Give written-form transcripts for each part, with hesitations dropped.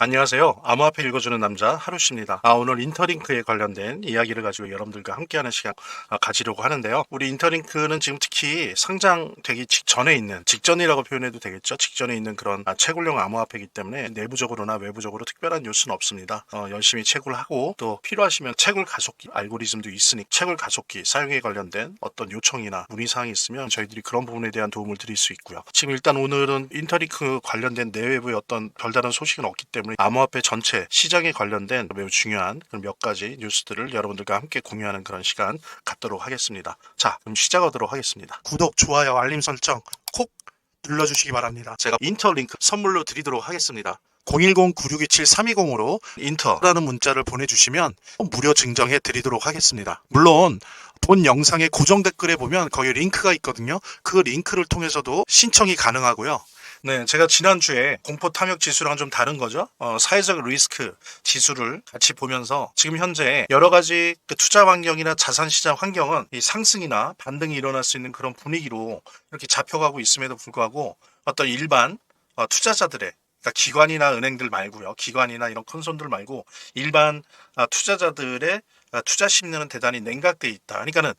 안녕하세요. 암호화폐 읽어주는 남자 하루씨입니다. 오늘 인터링크에 관련된 이야기를 가지고 여러분들과 함께하는 시간 가지려고 하는데요. 우리 인터링크는 지금 특히 상장되기 직전에 있는, 직전이라고 표현해도 되겠죠. 직전에 있는 그런 채굴용 암호화폐이기 때문에 내부적으로나 외부적으로 특별한 뉴스는 없습니다. 열심히 채굴 하고 또 필요하시면 채굴 가속기 알고리즘도 있으니 채굴 가속기 사용에 관련된 어떤 요청이나 문의사항이 있으면 저희들이 그런 부분에 대한 도움을 드릴 수 있고요. 지금 일단 오늘은 인터링크 관련된 내외부의 어떤 별다른 소식은 없기 때문에 암호화폐 전체 시장에 관련된 매우 중요한 그런 몇 가지 뉴스들을 여러분들과 함께 공유하는 그런 시간 갖도록 하겠습니다. 자, 그럼 시작하도록 하겠습니다. 구독, 좋아요, 알림 설정 콕 눌러주시기 바랍니다. 제가 인터링크 선물로 드리도록 하겠습니다. 010-9627-320으로 인터라는 문자를 보내주시면 무료 증정해 드리도록 하겠습니다. 물론 본 영상의 고정 댓글에 보면 거기 링크가 있거든요. 그 링크를 통해서도 신청이 가능하고요. 네, 제가 지난주에 공포 탐욕 지수랑 좀 다른 거죠. 사회적 리스크 지수를 같이 보면서 지금 현재 여러 가지 그 투자 환경이나 자산 시장 환경은 이 상승이나 반등이 일어날 수 있는 그런 분위기로 이렇게 잡혀가고 있음에도 불구하고 어떤 일반 투자자들의, 그러니까 기관이나 은행들 말고요. 기관이나 이런 큰 손들 말고 일반 투자자들의 투자 심리는 대단히 냉각돼 있다. 그러니까는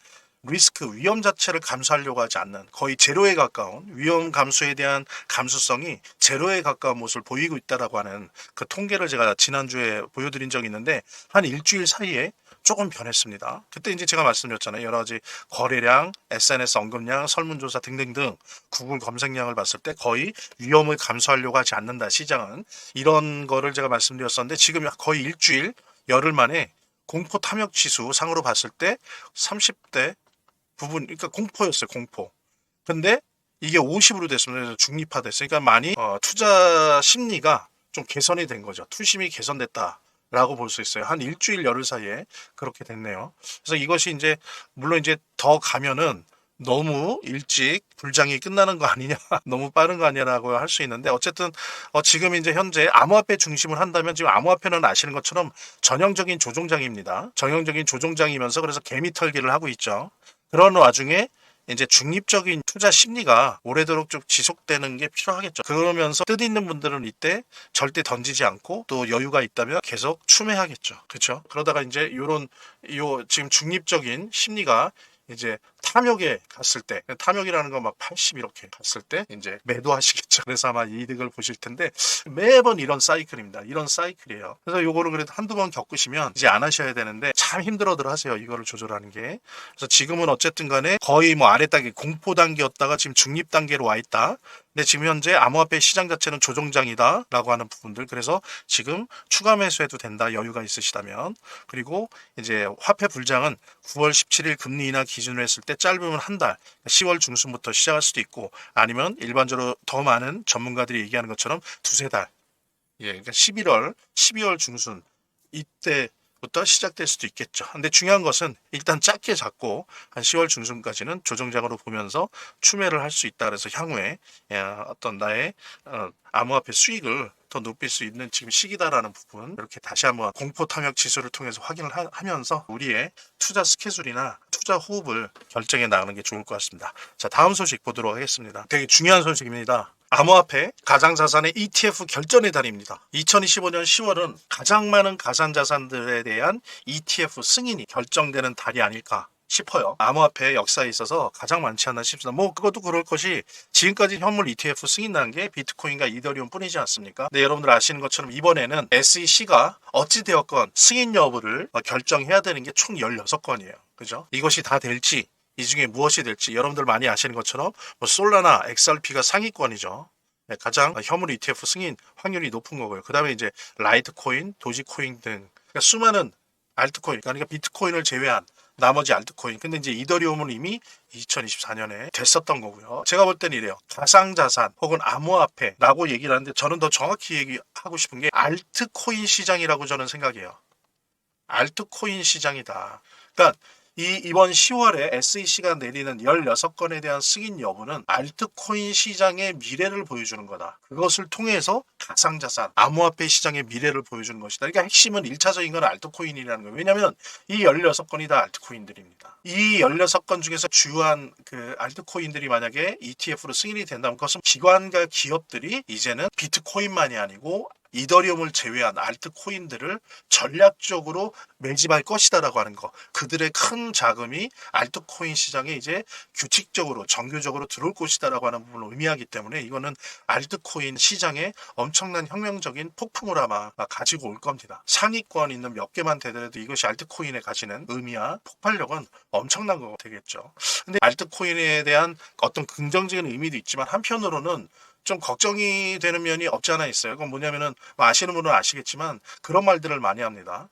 리스크, 위험 자체를 감수하려고 하지 않는, 거의 제로에 가까운, 위험 감수에 대한 감수성이 제로에 가까운 모습을 보이고 있다라고 하는 그 통계를 제가 지난주에 보여드린 적이 있는데 한 일주일 사이에 조금 변했습니다. 그때 이제 제가 말씀드렸잖아요. 여러 가지 거래량, SNS 언급량, 설문조사 등등등 구글 검색량을 봤을 때 거의 위험을 감수하려고 하지 않는다. 시장은 이런 거를 제가 말씀드렸었는데 지금 거의 일주일, 열흘 만에 공포 탐욕 지수 상으로 봤을 때 30대 부분, 그러니까 공포였어요, 공포. 근데 이게 50으로 됐습니다. 그래서 중립화됐으니까 많이 투자 심리가 좀 개선이 된 거죠. 투심이 개선됐다라고 볼 수 있어요. 한 일주일 열흘 사이에 그렇게 됐네요. 그래서 이것이 이제 물론 이제 더 가면은 너무 일찍 불장이 끝나는 거 아니냐, 너무 빠른 거 아니냐라고 할 수 있는데 어쨌든 지금 이제 현재 암호화폐 중심을 한다면 지금 암호화폐는 아시는 것처럼 전형적인 조종장입니다. 전형적인 조종장이면서 그래서 개미 털기를 하고 있죠. 그런 와중에 이제 중립적인 투자 심리가 오래도록 좀 지속되는 게 필요하겠죠. 그러면서 뜻있는 분들은 이때 절대 던지지 않고 또 여유가 있다면 계속 추매하겠죠. 그렇죠? 그러다가 이제 요 지금 중립적인 심리가 이제 탐욕에 갔을 때, 탐욕이라는 건 막 80 이렇게 갔을 때 이제 매도하시겠죠. 그래서 아마 이득을 보실 텐데 매번 이런 사이클입니다. 이런 사이클이에요. 그래서 요거를 그래도 한두 번 겪으시면 이제 안 하셔야 되는데 참 힘들어들 하세요. 이거를 조절하는 게. 그래서 지금은 어쨌든 간에 거의 뭐 아래 단계, 공포 단계였다가 지금 중립 단계로 와 있다. 근데 지금 현재 암호화폐 시장 자체는 조정장이다 라고 하는 부분들, 그래서 지금 추가 매수해도 된다, 여유가 있으시다면. 그리고 이제 화폐 불장은 9월 17일 금리 인하 기준으로 했을 때 짧으면 한 달, 10월 중순부터 시작할 수도 있고 아니면 일반적으로 더 많은 전문가들이 얘기하는 것처럼 두세 달, 그러니까 12월 중순 이때부터 시작될 수도 있겠죠. 근데 중요한 것은 일단 작게 잡고 한 10월 중순까지는 조정장으로 보면서 추매를 할 수 있다. 그래서 향후에 어떤 나의 암호화폐 수익을 더 높일 수 있는 지금 시기다라는 부분, 이렇게 다시 한번 공포 탐욕 지수를 통해서 확인을 하면서 우리의 투자 스케줄이나 투자 호흡을 결정해 나가는 게 좋을 것 같습니다. 자, 다음 소식 보도록 하겠습니다. 되게 중요한 소식입니다. 암호화폐 가상자산의 ETF 결전의 달입니다. 2025년 10월은 가장 많은 가상자산들에 대한 ETF 승인이 결정되는 달이 아닐까 싶어요. 암호화폐 역사에 있어서 가장 많지 않나 싶습니다. 뭐 그것도 그럴 것이 지금까지 현물 ETF 승인난 게 비트코인과 이더리움 뿐이지 않습니까? 근데 여러분들 아시는 것처럼 이번에는 SEC가 어찌되었건 승인 여부를 결정해야 되는 게 총 16건이에요. 그죠? 이것이 다 될지, 이 중에 무엇이 될지 여러분들 많이 아시는 것처럼 뭐 솔라나 XRP가 상위권이죠. 네, 가장 현물 ETF 승인 확률이 높은 거고요. 그 다음에 이제 라이트코인, 도지코인 등 그러니까 수많은 알트코인, 그러니까 비트코인을 제외한 나머지 알트코인. 근데 이제 이더리움은 이미 2024년에 됐었던 거고요. 제가 볼 때는 이래요. 가상자산 혹은 암호화폐라고 얘기를 하는데 저는 더 정확히 얘기하고 싶은 게 알트코인 시장이라고 저는 생각해요. 알트코인 시장이다. 그러니까 이번 10월에 SEC가 내리는 16건에 대한 승인 여부는 알트코인 시장의 미래를 보여주는 거다. 그것을 통해서 가상자산, 암호화폐 시장의 미래를 보여주는 것이다. 그러니까 핵심은 1차적인 건 알트코인이라는 거예요. 왜냐하면 이 16건이 다 알트코인들입니다. 이 16건 중에서 주요한 그 알트코인들이 만약에 ETF로 승인이 된다면 그것은 기관과 기업들이 이제는 비트코인만이 아니고 이더리움을 제외한 알트 코인들을 전략적으로 매집할 것이다라고 하는 거. 그들의 큰 자금이 알트 코인 시장에 이제 규칙적으로 정규적으로 들어올 것이다라고 하는 부분을 의미하기 때문에 이거는 알트 코인 시장에 엄청난 혁명적인 폭풍을 아마 가지고 올 겁니다. 상위권 있는 몇 개만 되더라도 이것이 알트 코인에 가지는 의미와 폭발력은 엄청난 거 되겠죠. 근데 알트 코인에 대한 어떤 긍정적인 의미도 있지만 한편으로는 좀 걱정이 되는 면이 없지 않아 있어요. 그건 뭐냐면은 아시는 분은 아시겠지만 그런 말들을 많이 합니다.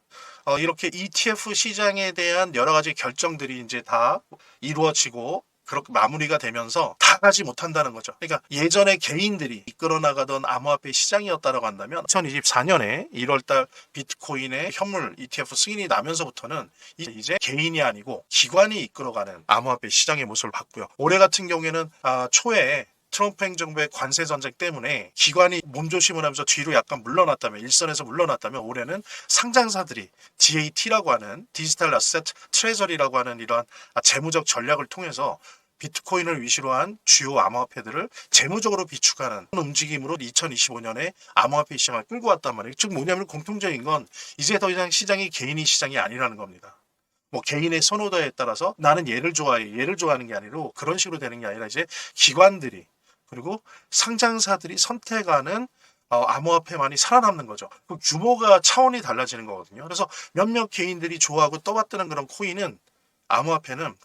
이렇게 ETF 시장에 대한 여러 가지 결정들이 이제 다 이루어지고 그렇게 마무리가 되면서 다 가지 못한다는 거죠. 그러니까 예전에 개인들이 이끌어 나가던 암호화폐 시장이었다라고 한다면 2024년에 1월달 비트코인의 현물 ETF 승인이 나면서부터는 이제 개인이 아니고 기관이 이끌어가는 암호화폐 시장의 모습을 봤고요. 올해 같은 경우에는 초에 트럼프 행정부의 관세 전쟁 때문에 기관이 몸조심을 하면서 뒤로 약간 물러났다면 일선에서 물러났다면 올해는 상장사들이 DAT라고 하는 디지털 어셋 트레저리라고 하는 이러한 재무적 전략을 통해서 비트코인을 위시로 한 주요 암호화폐들을 재무적으로 비축하는 움직임으로 2025년에 암호화폐 시장을 끌고 왔단 말이에요. 즉 뭐냐면 공통적인 건 이제 더 이상 시장이 개인이 시장이 아니라는 겁니다. 뭐 개인의 선호도에 따라서 나는 얘를 좋아해, 얘를 좋아하는 게 아니라 그런 식으로 되는 게 아니라 이제 기관들이 그리고 상장사들이 선택하는 암호화폐만이 살아남는 거죠. 그 규모가 차원이 달라지는 거거든요. 그래서 몇몇 개인들이 좋아하고 떠받드는 그런 코인은 암호화폐는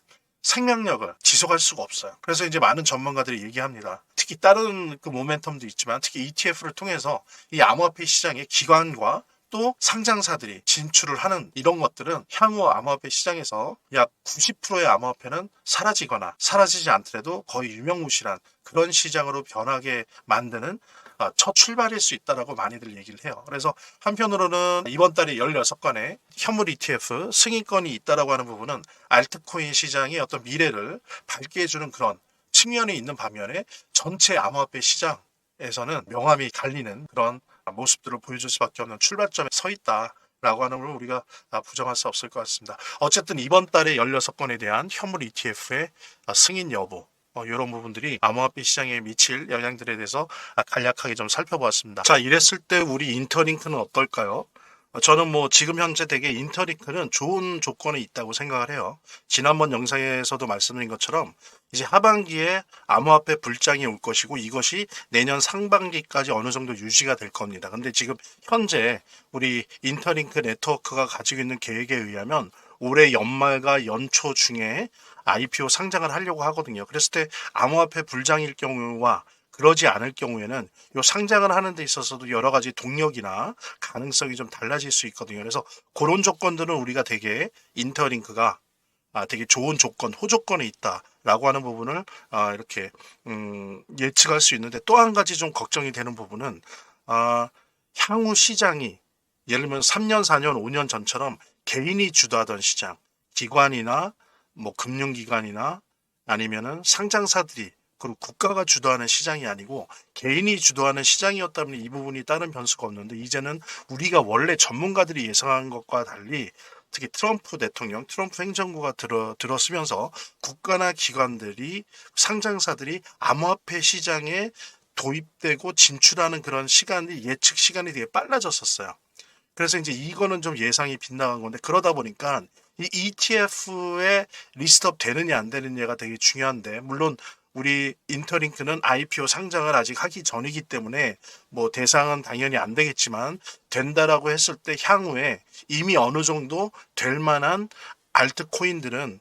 생명력을 지속할 수가 없어요. 그래서 이제 많은 전문가들이 얘기합니다. 특히 다른 그 모멘텀도 있지만 특히 ETF를 통해서 이 암호화폐 시장의 기관과 또 상장사들이 진출을 하는 이런 것들은 향후 암호화폐 시장에서 약 90%의 암호화폐는 사라지거나 사라지지 않더라도 거의 유명무실한 그런 시장으로 변하게 만드는 첫 출발일 수 있다라고 많이들 얘기를 해요. 그래서 한편으로는 이번 달에 16건의 현물 ETF 승인권이 있다라고 하는 부분은 알트코인 시장의 어떤 미래를 밝게 해주는 그런 측면이 있는 반면에 전체 암호화폐 시장에서는 명암이 갈리는 그런 모습들을 보여줄 수밖에 없는 출발점에 서 있다라고 하는 걸 우리가 부정할 수 없을 것 같습니다. 어쨌든 이번 달에 16건에 대한 현물 ETF의 승인 여부 이런 부분들이 암호화폐 시장에 미칠 영향들에 대해서 간략하게 좀 살펴보았습니다. 자, 이랬을 때 우리 인터링크는 어떨까요? 저는 뭐 지금 현재 되게 인터링크는 좋은 조건이 있다고 생각을 해요. 지난번 영상에서도 말씀드린 것처럼 이제 하반기에 암호화폐 불장이 올 것이고 이것이 내년 상반기까지 어느 정도 유지가 될 겁니다. 근데 지금 현재 우리 인터링크 네트워크가 가지고 있는 계획에 의하면 올해 연말과 연초 중에 IPO 상장을 하려고 하거든요. 그랬을 때 암호화폐 불장일 경우와 그러지 않을 경우에는 이 상장을 하는 데 있어서도 여러 가지 동력이나 가능성이 좀 달라질 수 있거든요. 그래서 그런 조건들은 우리가 되게 인터링크가 되게 좋은 조건, 호조건에 있다라고 하는 부분을 이렇게 예측할 수 있는데 또 한 가지 좀 걱정이 되는 부분은 향후 시장이 예를 들면 3년, 4년, 5년 전처럼 개인이 주도하던 시장, 기관이나 뭐 금융기관이나 아니면은 상장사들이 그리고 국가가 주도하는 시장이 아니고 개인이 주도하는 시장이었다면 이 부분이 다른 변수가 없는데 이제는 우리가 원래 전문가들이 예상한 것과 달리 특히 트럼프 대통령, 트럼프 행정부가 들어서면서 국가나 기관들이 상장사들이 암호화폐 시장에 도입되고 진출하는 그런 시간이 예측 시간이 되게 빨라졌었어요. 그래서 이제 이거는 좀 예상이 빗나간 건데 그러다 보니까 이 ETF에 리스트업 되느냐 안 되느냐가 되게 중요한데 물론 우리 인터링크는 IPO 상장을 아직 하기 전이기 때문에 뭐 대상은 당연히 안 되겠지만 된다라고 했을 때 향후에 이미 어느 정도 될 만한 알트코인들은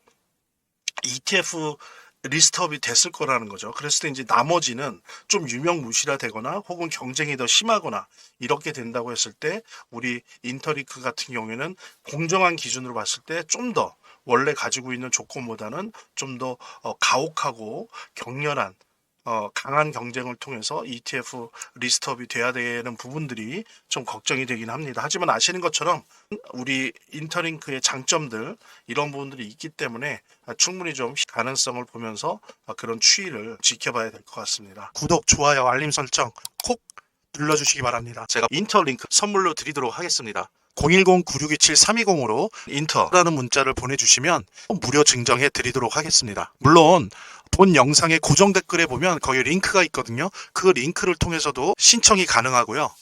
ETF 리스트업이 됐을 거라는 거죠. 그랬을 때 이제 나머지는 좀 유명무실화되거나 혹은 경쟁이 더 심하거나 이렇게 된다고 했을 때 우리 인터링크 같은 경우에는 공정한 기준으로 봤을 때 좀 더 원래 가지고 있는 조건보다는 좀 더 가혹하고 격렬한 강한 경쟁을 통해서 ETF 리스트업이 돼야 되는 부분들이 좀 걱정이 되긴 합니다. 하지만 아시는 것처럼 우리 인터링크의 장점들 이런 부분들이 있기 때문에 충분히 좀 가능성을 보면서 그런 추이를 지켜봐야 될 것 같습니다. 구독, 좋아요, 알림 설정 콕 눌러주시기 바랍니다. 제가 인터링크 선물로 드리도록 하겠습니다. 010-9627-320으로 인터라는 문자를 보내주시면 무료 증정해 드리도록 하겠습니다. 물론 본 영상의 고정 댓글에 보면 거기 링크가 있거든요. 그 링크를 통해서도 신청이 가능하고요.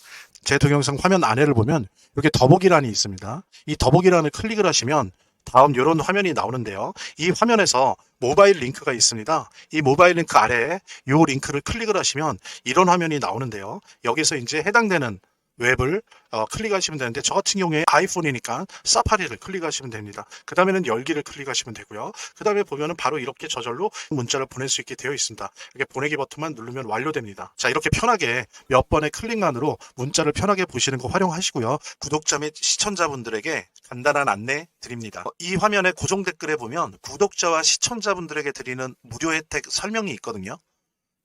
제 동영상 화면 아래를 보면 이렇게 더보기란이 있습니다. 이 더보기란을 클릭을 하시면 다음 이런 화면이 나오는데요. 이 화면에서 모바일 링크가 있습니다. 이 모바일 링크 아래에 이 링크를 클릭을 하시면 이런 화면이 나오는데요. 여기서 이제 해당되는 웹을 클릭하시면 되는데, 저 같은 경우에 아이폰이니까 사파리를 클릭하시면 됩니다. 그 다음에는 열기를 클릭하시면 되고요. 그 다음에 보면은 바로 이렇게 저절로 문자를 보낼 수 있게 되어 있습니다. 이렇게 보내기 버튼만 누르면 완료됩니다. 자, 이렇게 편하게 몇 번의 클릭만으로 문자를 편하게 보시는 거 활용하시고요. 구독자 및 시청자분들에게 간단한 안내 드립니다. 이 화면에 고정 댓글에 보면 구독자와 시청자분들에게 드리는 무료 혜택 설명이 있거든요.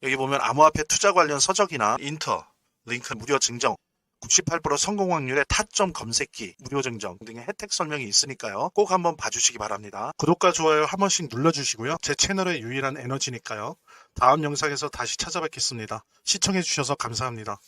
여기 보면 암호화폐 투자 관련 서적이나 인터 링크 무료 증정, 98% 성공 확률의 타점 검색기 무료 증정 등의 혜택 설명이 있으니까요. 꼭 한번 봐주시기 바랍니다. 구독과 좋아요 한 번씩 눌러주시고요. 제 채널의 유일한 에너지니까요. 다음 영상에서 다시 찾아뵙겠습니다. 시청해주셔서 감사합니다.